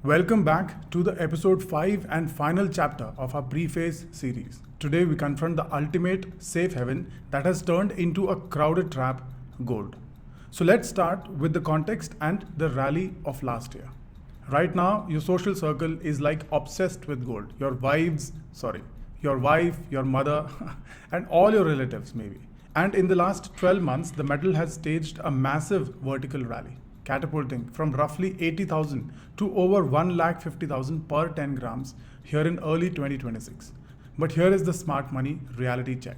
Welcome back to the episode 5 and final chapter of our Preface series. Today we confront the ultimate safe haven that has turned into a crowded trap, gold. So let's start with the context and the rally of last year. Right now, your social circle is like obsessed with gold. Your wife, your mother, and all your relatives maybe. And in the last 12 months, the metal has staged a massive vertical rally, catapulting from roughly 80,000 to over 150,000 per 10 grams here in early 2026. But here is the smart money reality check.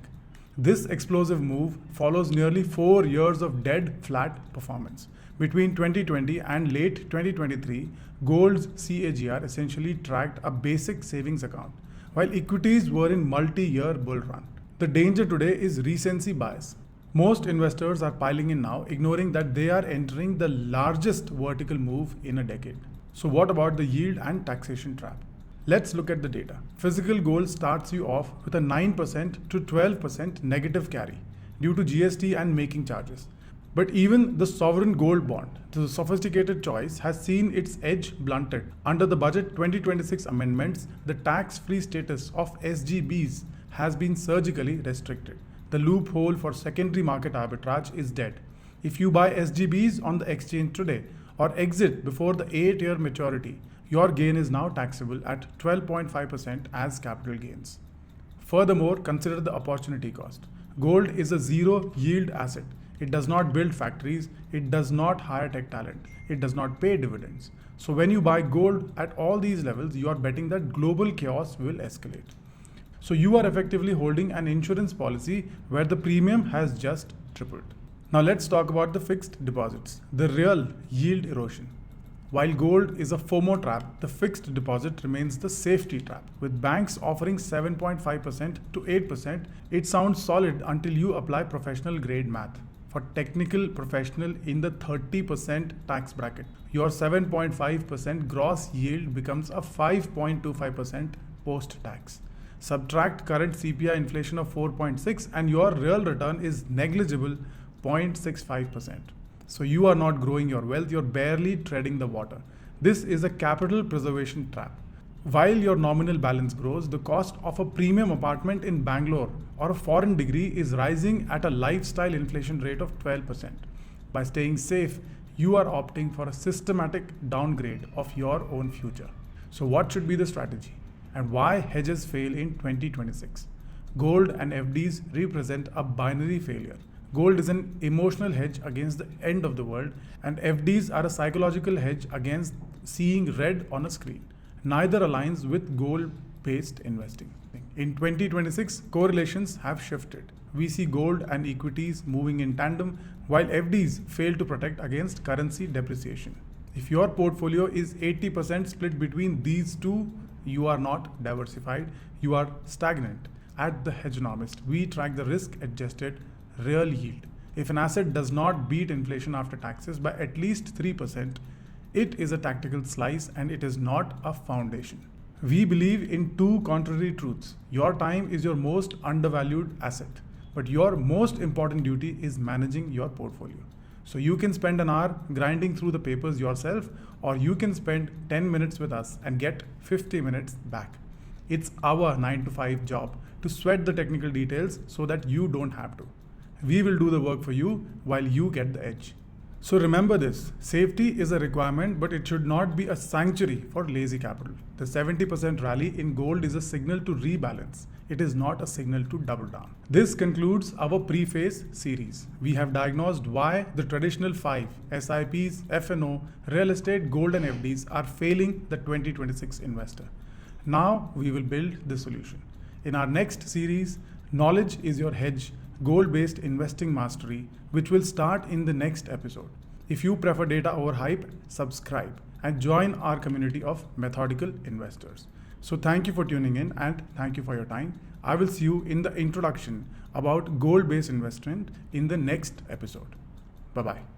This explosive move follows nearly 4 years of dead flat performance. Between 2020 and late 2023, gold's CAGR essentially tracked a basic savings account, while equities were in multi-year bull run. The danger today is recency bias. Most investors are piling in now, ignoring that they are entering the largest vertical move in a decade. So what about the yield and taxation trap? Let's look at the data. Physical gold starts you off with a 9% to 12% negative carry due to GST and making charges. But even the sovereign gold bond, the sophisticated choice, has seen its edge blunted. Under the Budget 2026 amendments, the tax-free status of SGBs has been surgically restricted. The loophole for secondary market arbitrage is dead. If you buy SGBs on the exchange today or exit before the 8-year maturity, your gain is now taxable at 12.5% as capital gains. Furthermore, consider the opportunity cost. Gold is a zero yield asset. It does not build factories, it does not hire tech talent, it does not pay dividends. So when you buy gold at all these levels, you are betting that global chaos will escalate. So you are effectively holding an insurance policy where the premium has just tripled. Now let's talk about the fixed deposits, the real yield erosion. While gold is a FOMO trap, the fixed deposit remains the safety trap. With banks offering 7.5% to 8%, it sounds solid until you apply professional grade math. For technical professional in the 30% tax bracket, your 7.5% gross yield becomes a 5.25% post-tax. Subtract current CPI inflation of 4.6 and your real return is negligible 0.65%. So you are not growing your wealth, you're barely treading the water. This is a capital preservation trap. While your nominal balance grows, the cost of a premium apartment in Bangalore or a foreign degree is rising at a lifestyle inflation rate of 12%. By staying safe, you are opting for a systematic downgrade of your own future. So what should be the strategy? And why hedges fail in 2026? Gold and FDs represent a binary failure. Gold is an emotional hedge against the end of the world, and FDs are a psychological hedge against seeing red on a screen. Neither aligns with goal-based investing. In 2026, correlations have shifted. We see gold and equities moving in tandem, while FDs fail to protect against currency depreciation. If your portfolio is 80% split between these two, you are not diversified, you are stagnant. At the Hedgeonomist, we track the risk-adjusted real yield. If an asset does not beat inflation after taxes by at least 3%, it is a tactical slice and it is not a foundation. We believe in two contrary truths. Your time is your most undervalued asset, but your most important duty is managing your portfolio. So you can spend an hour grinding through the papers yourself, or you can spend 10 minutes with us and get 50 minutes back. It's our 9 to 5 job to sweat the technical details so that you don't have to. We will do the work for you while you get the edge. So remember this, safety is a requirement, but it should not be a sanctuary for lazy capital. The 70% rally in gold is a signal to rebalance. It is not a signal to double down. This concludes our Preface series. We have diagnosed why the traditional 5 SIPs, FNO, real estate, gold and FDs are failing the 2026 investor. Now we will build the solution. In our next series, Knowledge is Your Hedge, Gold-Based Investing Mastery, which will start in the next episode. If you prefer data over hype, subscribe and join our community of methodical investors. So thank you for tuning in and thank you for your time. I will see you in the introduction about gold-based investment in the next episode. Bye-bye.